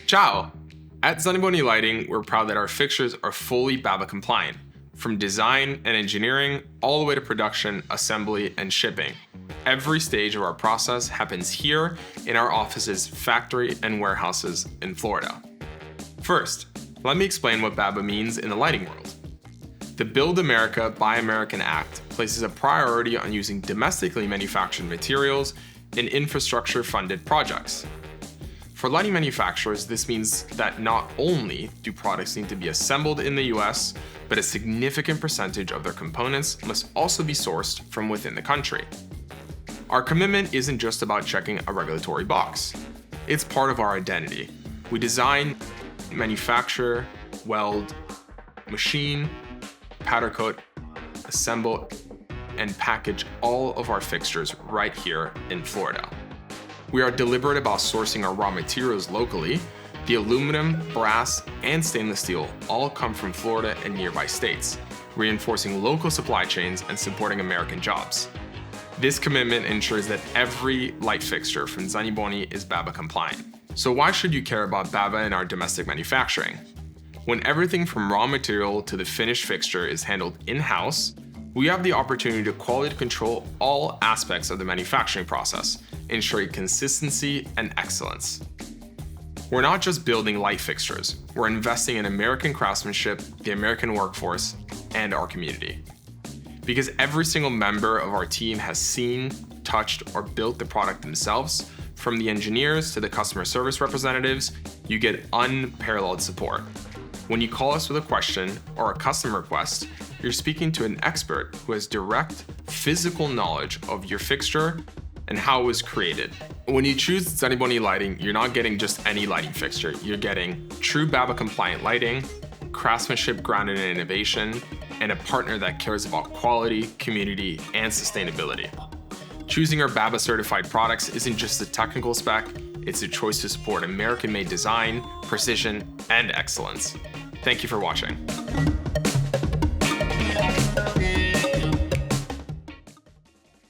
Ciao! At Zaniboni Lighting, we're proud that our fixtures are fully BABAA compliant, from design and engineering all the way to production, assembly, and shipping. Every stage of our process happens here in our offices, factory, and warehouses in Florida. First, let me explain what BABAA means in the lighting world. The Build America, Buy American Act places a priority on using domestically manufactured materials in infrastructure-funded projects. For lighting manufacturers, this means that not only do products need to be assembled in the US, but a significant percentage of their components must also be sourced from within the country. Our commitment isn't just about checking a regulatory box. It's part of our identity. We design, manufacture, weld, machine, powder coat, assemble, and package all of our fixtures right here in Florida. We are deliberate about sourcing our raw materials locally. The aluminum, brass, and stainless steel all come from Florida and nearby states, reinforcing local supply chains and supporting American jobs. This commitment ensures that every light fixture from Zaniboni is BABAA compliant. So why should you care about BABAA in our domestic manufacturing? When everything from raw material to the finished fixture is handled in-house, we have the opportunity to quality control all aspects of the manufacturing process, ensuring consistency and excellence. We're not just building light fixtures, we're investing in American craftsmanship, the American workforce, and our community. Because every single member of our team has seen, touched, or built the product themselves, from the engineers to the customer service representatives, you get unparalleled support. When you call us with a question or a custom request, you're speaking to an expert who has direct physical knowledge of your fixture and how it was created. When you choose Zaniboni Lighting, you're not getting just any lighting fixture. You're getting true BABAA compliant lighting, craftsmanship grounded in innovation, and a partner that cares about quality, community, and sustainability. Choosing our BABAA certified products isn't just a technical spec, it's a choice to support American-made design, precision, and excellence. Thank you for watching.